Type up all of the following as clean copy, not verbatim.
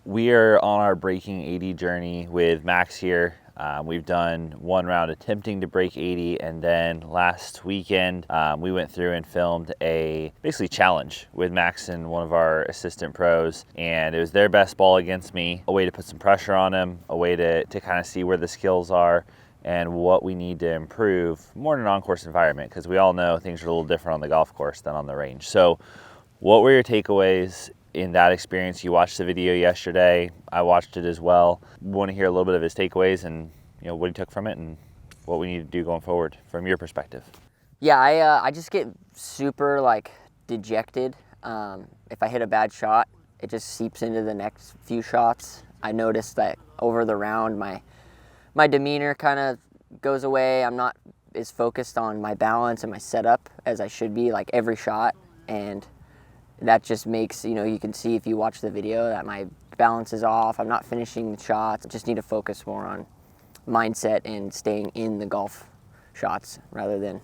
We are on our breaking 80 journey with Max here. We've done one round attempting to break 80, and then last weekend we went through and filmed a basically challenge with Max and one of our assistant pros, and it was their best ball against me, a way to put some pressure on him, a way to kind of see where the skills are and what we need to improve more in an on-course environment, because we all know things are a little different on the golf course than on the range. So what were your takeaways in that experience? You watched the video yesterday. I watched it as well. We want to hear a little bit of his takeaways and what he took from it and what we need to do going forward from your perspective. Yeah, I just get super dejected. If I hit a bad shot, it just seeps into the next few shots. I noticed that over the round, my demeanor kind of goes away. I'm not as focused on my balance and my setup as I should be, every shot, and that just makes, you can see if you watch the video that my balance is off. I'm not finishing the shots. I just need to focus more on mindset and staying in the golf shots rather than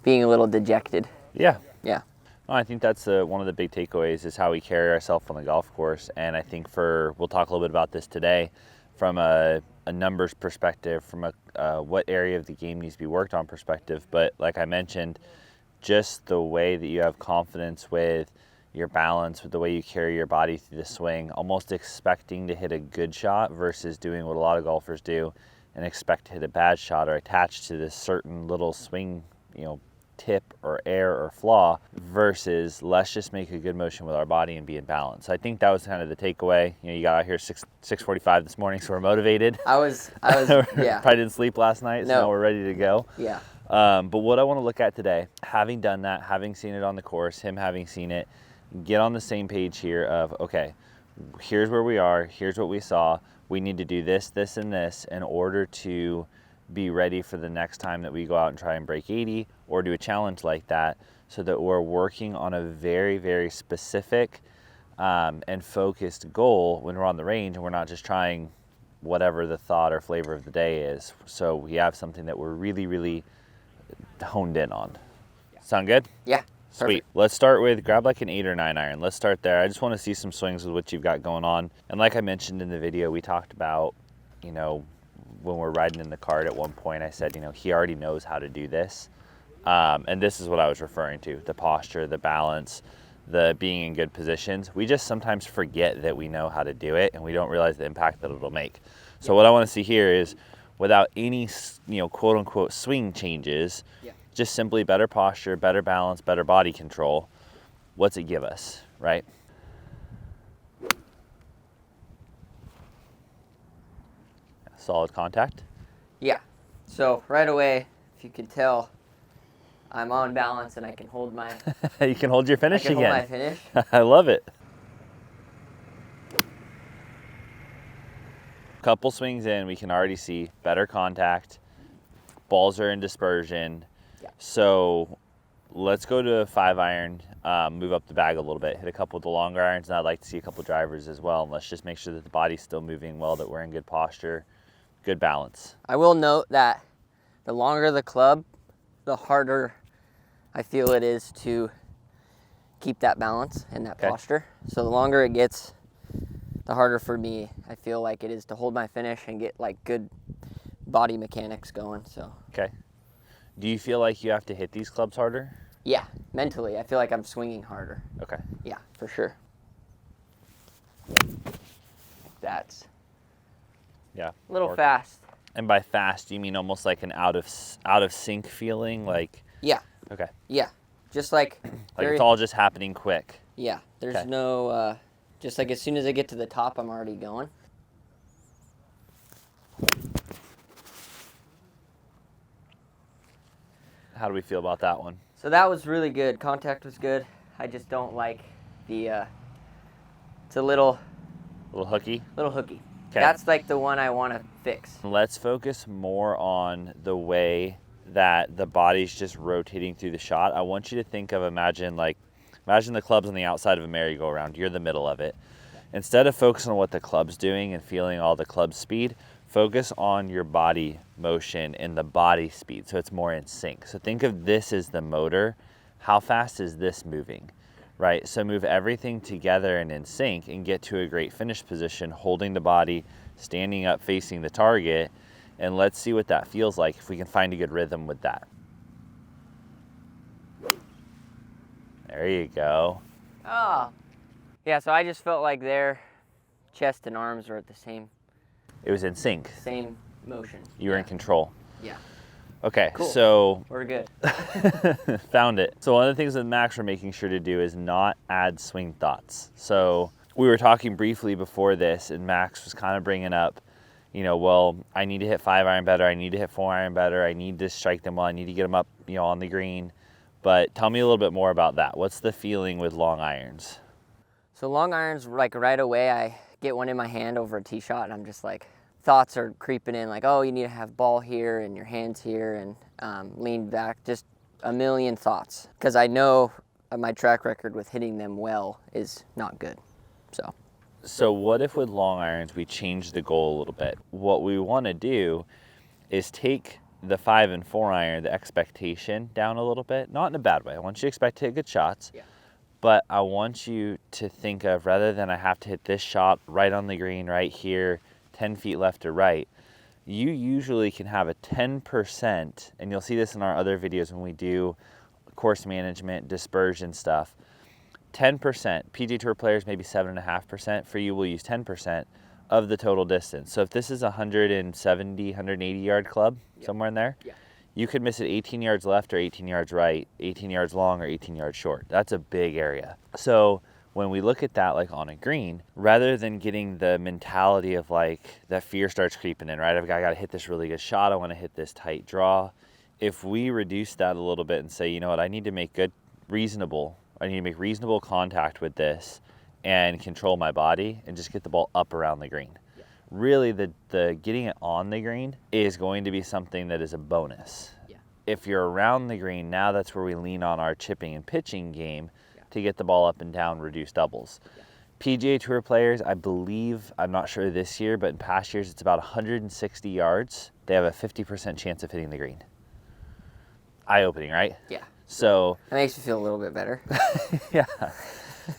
being a little dejected. Yeah. Yeah. Well, I think that's one of the big takeaways is how we carry ourselves on the golf course. And I think we'll talk a little bit about this today from a numbers perspective, from what area of the game needs to be worked on perspective. But like I mentioned, just the way that you have confidence with your balance, with the way you carry your body through the swing, almost expecting to hit a good shot versus doing what a lot of golfers do and expect to hit a bad shot or attach to this certain little swing, tip or error or flaw, versus let's just make a good motion with our body and be in balance. So I think that was kind of the takeaway. You got out here 6:45 this morning, so we're motivated. I was yeah. Probably didn't sleep last night, so No. now we're ready to go. Yeah. But what I want to look at today, having done that, having seen it on the course, him having seen it, get on the same page here of, okay, here's where we are, here's what we saw, we need to do this, this, and this in order to be ready for the next time that we go out and try and break 80 or do a challenge like that, so that we're working on a very, very specific and focused goal when we're on the range, and we're not just trying whatever the thought or flavor of the day is. So we have something that we're really, really honed in on. Yeah. Sound good? Yeah. Sweet. Perfect. Let's start with grab like an 8 or 9 iron. Let's start there. I just want to see some swings with what you've got going on. And like I mentioned in the video, we talked about, when we're riding in the cart at one point, I said, he already knows how to do this. And this is what I was referring to, the posture, the balance, the being in good positions. We just sometimes forget that we know how to do it, and we don't realize the impact that it'll make. So what I want to see here is, without any, quote unquote swing changes, just simply better posture, better balance, better body control. What's it give us, right? Solid contact. Yeah. So right away, if you can tell, I'm on balance and I can hold my You can hold your finish again. Hold my finish. I love it. Couple swings in, we can already see better contact. Balls are in dispersion. Yeah. So let's go to a 5 iron, move up the bag a little bit, hit a couple of the longer irons, and I'd like to see a couple of drivers as well. And let's just make sure that the body's still moving well, that we're in good posture, good balance. I will note that the longer the club, the harder I feel it is to keep that balance and that posture. So the longer it gets, the harder for me I feel like it is to hold my finish and get good body mechanics going. So okay. Do you feel like you have to hit these clubs harder? yeah, mentally I feel like I'm swinging harder. Okay. Yeah, for sure. That's Yeah. a little fast. And by fast, you mean almost like an out of sync feeling, like? Yeah. Okay. Yeah, just like It's all just happening quick. Yeah, there's no just as soon as I get to the top, I'm already going. How do we feel about that one? So that was really good. Contact was good. I just don't like the it's a little hooky? Little hooky. Okay. That's the one I want to fix. Let's focus more on the way that the body's just rotating through the shot. I want you to think of, imagine the club's on the outside of a merry-go-round. You're the middle of it. Instead of focusing on what the club's doing and feeling all the club speed, focus on your body motion and the body speed, so it's more in sync. So think of this as the motor. How fast is this moving, right? So move everything together and in sync and get to a great finish position, holding the body, standing up, facing the target, and let's see what that feels like if we can find a good rhythm with that. There you go. Oh. Yeah, so I just felt like their chest and arms were at the same It was in sync. motion. You were in control. Yeah. Okay, Cool. so We're good. found it. So one of the things that Max we're making sure to do is not add swing thoughts. So we were talking briefly before this, and Max was kind of bringing up, well, I need to hit 5-iron better, I need to hit 4-iron better, I need to strike them well, I need to get them up, on the green. But tell me a little bit more about that. What's the feeling with long irons? So long irons, like right away, I get one in my hand over a tee shot, and I'm just like, thoughts are creeping in, like, oh, you need to have ball here and your hands here and lean back, just a million thoughts. Because I know my track record with hitting them well is not good, so. So what if with long irons we change the goal a little bit? What we want to do is take the 5 and 4 iron, the expectation down a little bit, not in a bad way. I want you to expect to hit good shots. Yeah. But I want you to think of, rather than I have to hit this shot right on the green right here, 10 feet left or right, you usually can have a 10%, and you'll see this in our other videos when we do course management, dispersion stuff. 10%, PGA Tour players maybe 7.5%, for you we'll use 10% of the total distance. So if this is a 170, 180 yard club, somewhere in there, you could miss it 18 yards left or 18 yards right, 18 yards long or 18 yards short. That's a big area. So when we look at that like on a green, rather than getting the mentality of like that fear starts creeping in, right? I got to hit this really good shot. I want to hit this tight draw. If we reduce that a little bit and say, you know what, I need to make reasonable contact with this and control my body and just get the ball up around the green. Really, the getting it on the green is going to be something that is a bonus. If you're around the green, now that's where we lean on our chipping and pitching game to get the ball up and down, reduce doubles. PGA Tour players, I believe, I'm not sure this year, but in past years, it's about 160 yards. They have a 50% chance of hitting the green. Eye-opening, right? Yeah. So that makes me feel a little bit better. yeah.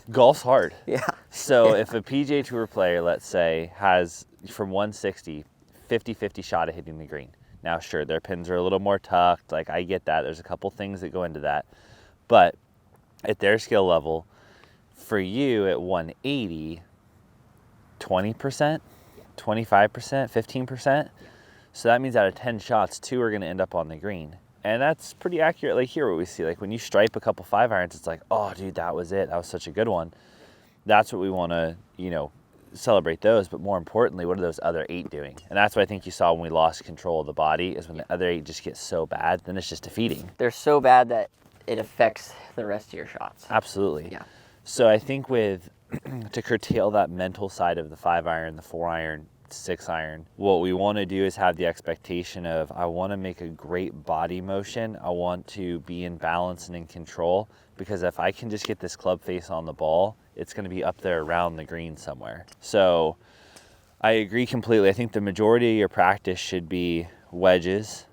Golf's hard. Yeah. So if a PGA Tour player, let's say, has from 160, 50-50 shot at hitting the green. Now, sure, their pins are a little more tucked. Like, I get that. There's a couple things that go into that. But at their skill level, for you at 180, 20%, 25%, 15%. So that means out of 10 shots, 2 are going to end up on the green. And that's pretty accurate. Like here, what we see, like when you stripe a couple 5 irons, it's like, oh, dude, that was it. That was such a good one. That's what we want to, celebrate those. But more importantly, what are those other 8 doing? And that's what I think you saw when we lost control of the body, is when the other 8 just get so bad, then it's just defeating. They're so bad that it affects the rest of your shots. Absolutely. Yeah. So I think to curtail that mental side of the 5 iron, the 4 iron, 6 iron, what we want to do is have the expectation of, I want to make a great body motion. I want to be in balance and in control, because if I can just get this club face on the ball, it's going to be up there around the green somewhere. So I agree completely. I think the majority of your practice should be wedges.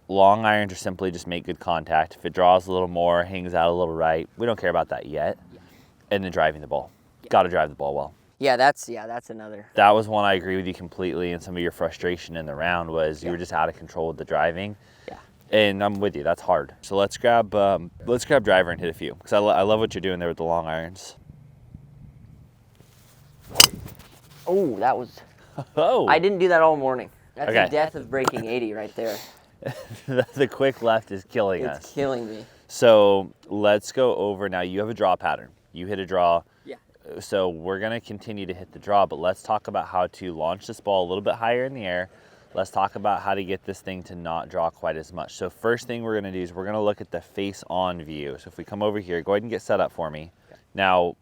Long irons are simply just make good contact. If it draws a little more, hangs out a little right, we don't care about that yet. And then driving the ball. Got to drive the ball well. Yeah, that's another. That was one I agree with you completely, and some of your frustration in the round was you were just out of control with the driving. Yeah. And I'm with you, that's hard. So let's grab driver and hit a few, because I love what you're doing there with the long irons. Oh, that was. Oh. I didn't do that all morning. That's Okay. the death of breaking 80 right there. The quick left is killing us. It's killing me. So let's go over now. You have a draw pattern. You hit a draw. Yeah. So we're going to continue to hit the draw, but let's talk about how to launch this ball a little bit higher in the air. Let's talk about how to get this thing to not draw quite as much. So first thing we're going to do is we're going to look at the face-on view. So if we come over here, go ahead and get set up for me. Okay. Now,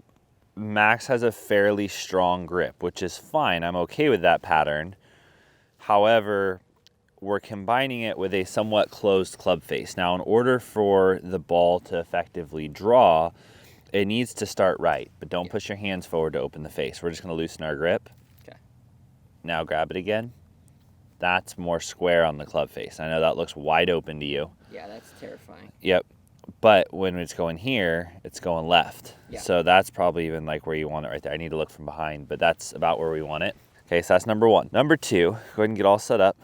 Max has a fairly strong grip, which is fine. I'm okay with that pattern. However, we're combining it with a somewhat closed club face. Now, in order for the ball to effectively draw, it needs to start right, but don't push your hands forward to open the face. We're just going to loosen our grip. Okay. Now grab it again. That's more square on the club face. I know that looks wide open to you. Yeah, that's terrifying. Yep. But when it's going here, it's going left. Yeah. So that's probably even like where you want it right there. I need to look from behind, but that's about where we want it. Okay, so that's number 1. Number 2, go ahead and get all set up.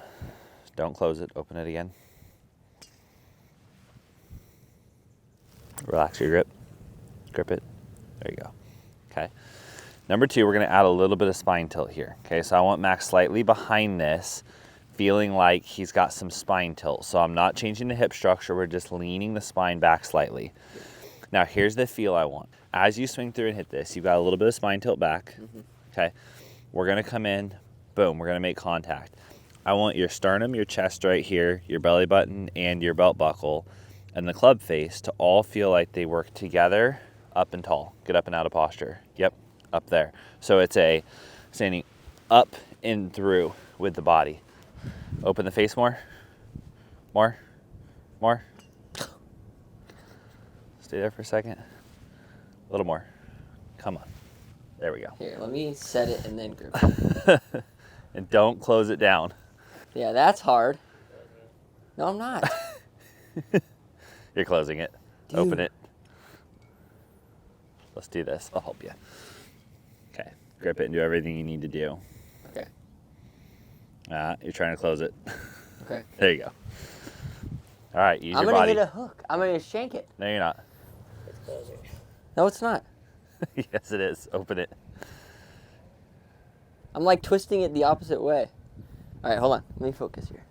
Don't close it, open it again. Relax your grip. Grip it. There you go. Okay. Number 2, we're gonna add a little bit of spine tilt here. Okay, so I want Max slightly behind this, feeling like he's got some spine tilt. So I'm not changing the hip structure, we're just leaning the spine back slightly. Now here's the feel I want. As you swing through and hit this, you've got a little bit of spine tilt back. Okay, we're gonna come in, boom, we're gonna make contact. I want your sternum, your chest right here, your belly button, and your belt buckle, and the club face to all feel like they work together, up and tall. Get up and out of posture. Yep, up there. So it's a standing up and through with the body. Open the face more. More. More. Stay there for a second. A little more. Come on. There we go. Here, let me set it and then grip it. And don't close it down. Yeah, that's hard. No, I'm not. You're closing it. Dude. Open it. Let's do this. I'll help you. Okay. Grip it and do everything you need to do. Okay. You're trying to close it. Okay. There you go. All right, use I'm your gonna body. hit a hook. I'm gonna shank it. No, you're not. No, it's not. Yes, it is. Open it. I'm like twisting it the opposite way. All right, hold on. Let me focus here.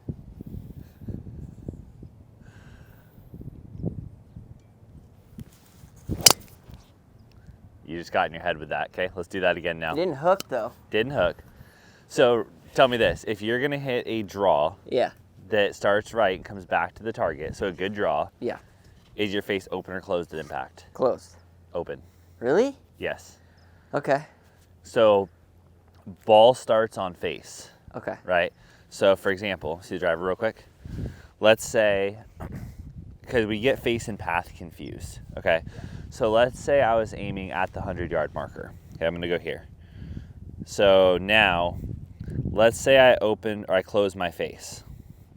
You just got in your head with that. Okay, let's do that again now. It didn't hook though. Didn't hook. So tell me this: if you're gonna hit a draw Yeah. that starts right and comes back to the target, so a good draw, Yeah. is your face open or closed at impact? Close. Open. Really? Yes. Okay. So ball starts on face, Okay. right? So for example, see the driver real quick. Let's say, because we get face and path confused. Okay. So let's say I was aiming at the 100-yard marker. Okay, I'm gonna go here. So now, let's say I open or I close my face.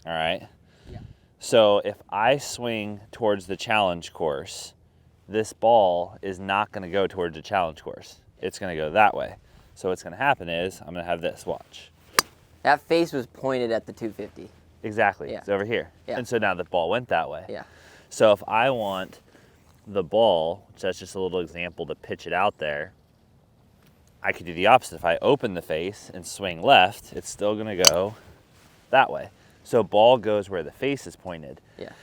All right. Yeah. So if I swing towards the challenge course, this ball is not going to go towards the challenge course. It's going to go that way. So what's going to happen is I'm going to have this, watch. That face was pointed at the 250. Exactly. Yeah. It's over here. Yeah. And so now the ball went that way. Yeah. So if I want the ball, which that's just a little example to pitch it out there, I could do the opposite. If I open the face and swing left, it's still going to go that way. So ball goes where the face is pointed. Yeah.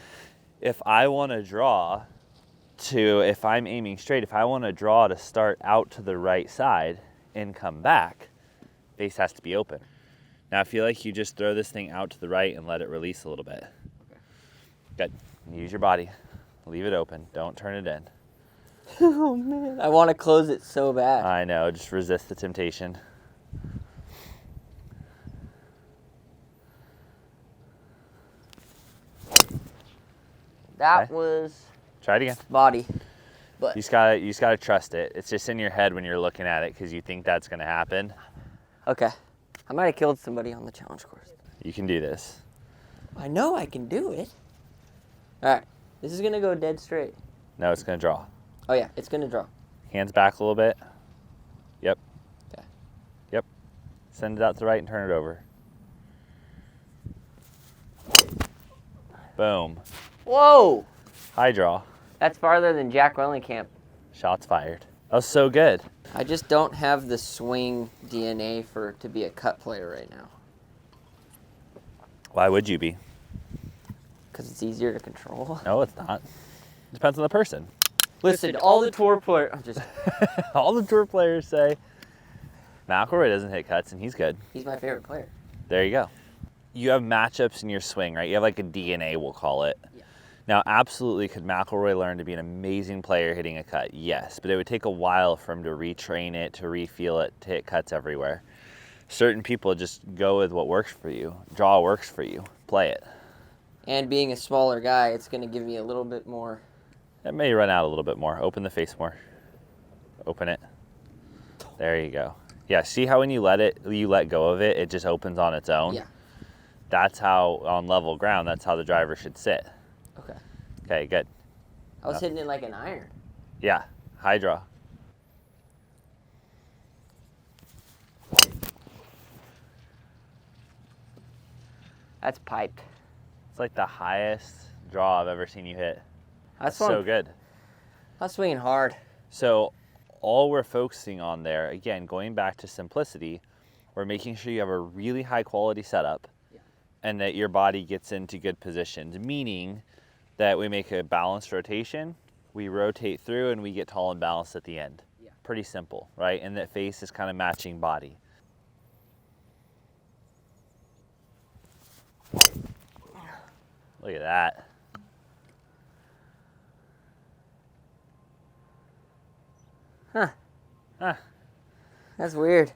If I want to draw if I'm aiming straight, if I want to draw to start out to the right side and come back, face has to be open. Now I feel like you just throw this thing out to the right and let it release a little bit. Okay. Good. Use your body. Leave it open. Don't turn it in. Oh man. I want to close it so bad. I know. Just resist the temptation. That Okay. was Try it again. body. You just gotta trust it. It's just in your head when you're looking at it because you think that's gonna happen. Okay. I might have killed somebody on the challenge course. You can do this. I know I can do it. All right. This is going to go dead straight. No, it's gonna draw. Oh, yeah. It's going to draw. Hands back a little bit. Yep. Okay. Yep. Send it out to the right and turn it over. Boom. Whoa. High draw. That's farther than Jack Wellenkamp. Shots fired. That was so good. I just don't have the swing DNA to be a cut player right now. Why would you be? Because it's easier to control. No, it's not. Depends on the person. Listen, all the tour players. I'm just. All the tour players say McIlroy doesn't hit cuts and he's good. He's my favorite player. There you go. You have matchups in your swing, right? You have like a DNA, we'll call it. Yeah. Now, absolutely, could McIlroy learn to be an amazing player hitting a cut? Yes, but it would take a while for him to retrain it, to refeel it, to hit cuts everywhere. Certain people just go with what works for you. Draw works for you. Play it. And being a smaller guy, it's going to give me a little bit more. It may run out a little bit more. Open the face more. Open it. There you go. Yeah, see how when you let go of it, it just opens on its own? Yeah. That's how, on level ground, that's how the driver should sit. Okay. Okay, good. I was hitting it like an iron. Yeah, high draw. That's piped. It's like the highest draw I've ever seen you hit. That's so good. That's swinging hard. So all we're focusing on there, again, going back to simplicity, we're making sure you have a really high quality setup and that your body gets into good positions, meaning that we make a balanced rotation, we rotate through, and we get tall and balanced at the end. Pretty simple, right? And that face is kind of matching body. Look at that. Huh. That's weird.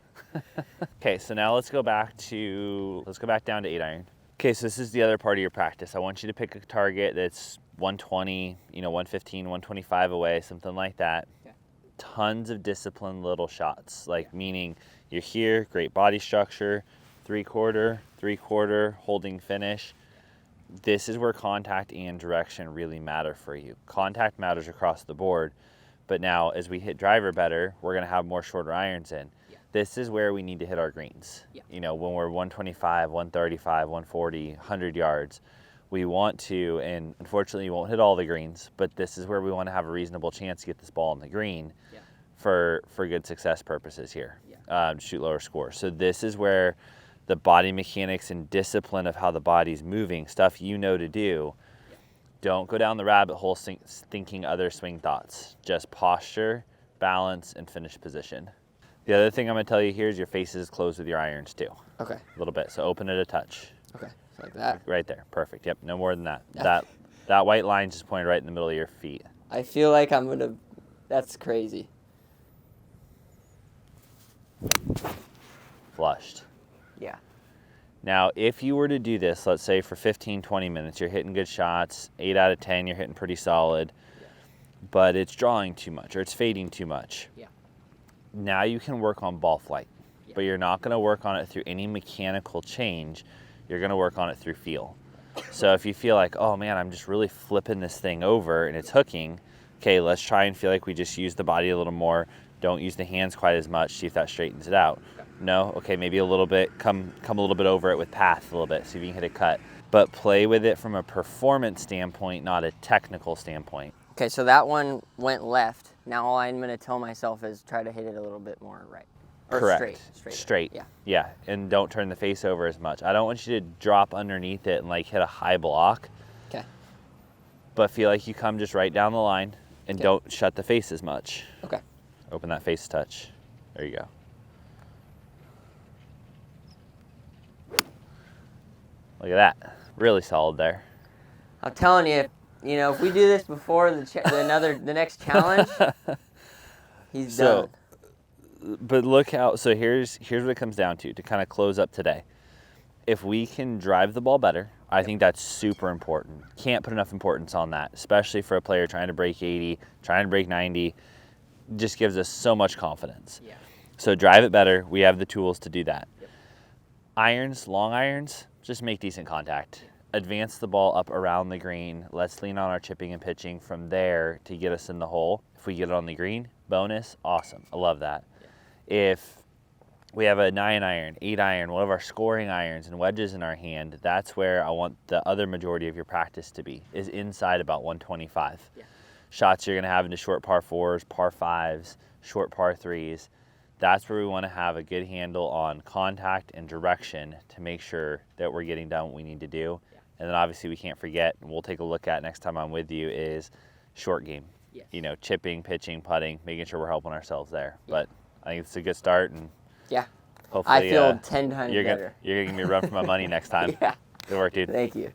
Okay, so now let's go back down to 8-iron. Okay, so this is the other part of your practice. I want you to pick a target that's 120, 115, 125 away, something like that. Okay. Tons of disciplined little shots, meaning you're here, great body structure, 3/4, holding finish. This is where contact and direction really matter for you. Contact matters across the board, but now as we hit driver better, we're gonna have more shorter irons in. This is where we need to hit our greens. When we're 125, 135, 140, 100 yards, we want to, and unfortunately you won't hit all the greens, but this is where we want to have a reasonable chance to get this ball on the green for good success purposes here, shoot lower scores. So this is where the body mechanics and discipline of how the body's moving, stuff to do, don't go down the rabbit hole thinking other swing thoughts. Just posture, balance, and finish position. The other thing I'm going to tell you here is your face is closed with your irons too. Okay. A little bit. So open it a touch. Okay. So like that. Right there. Perfect. Yep. No more than that. That white line just pointed right in the middle of your feet. I feel like I'm going to... That's crazy. Flushed. Yeah. Now, if you were to do this, let's say for 15, 20 minutes, you're hitting good shots, 8 out of 10, you're hitting pretty solid, but it's drawing too much or it's fading too much. Yeah. Now you can work on ball flight, but you're not going to work on it through any mechanical change. You're going to work on it through feel. So if you feel like, oh man, I'm just really flipping this thing over and it's hooking, okay, let's try and feel like we just use the body a little more. Don't use the hands quite as much. See if that straightens it out. No, okay, maybe a little bit, come a little bit over it with path a little bit, see if you can hit a cut. But play with it from a performance standpoint, not a technical standpoint. Okay, so that one went left. Now all I'm going to tell myself is try to hit it a little bit more right. Or correct. Straight. Yeah, and don't turn the face over as much. I don't want you to drop underneath it and hit a high block. Okay. But feel like you come just right down the line and don't shut the face as much. Okay. Open that face touch. There you go. Look at that. Really solid there. I'm telling you, if we do this before the next challenge, he's done. But look out. So here's what it comes down to kind of close up today. If we can drive the ball better, I think that's super important. Can't put enough importance on that, especially for a player trying to break 80, trying to break 90. Just gives us so much confidence. Yeah. So drive it better. We have the tools to do that. Yep. Irons, long irons, just make decent contact. Advance the ball up around the green. Let's lean on our chipping and pitching from there to get us in the hole. If we get it on the green, bonus, awesome. I love that. Yeah. If we have a 9-iron, 8-iron, one of our scoring irons and wedges in our hand, that's where I want the other majority of your practice to be, is inside about 125. Yeah. Shots you're going to have into short par 4s, par 5s, short par 3s. That's where we want to have a good handle on contact and direction to make sure that we're getting done what we need to do. Yeah. And then obviously we can't forget, and we'll take a look at next time I'm with you, is short game. Yes. Chipping, pitching, putting, making sure we're helping ourselves there. Yeah. But I think it's a good start, and yeah, hopefully I feel 10 times better. You're going to give me a run for my money next time. Yeah. Good work, dude. Thank you.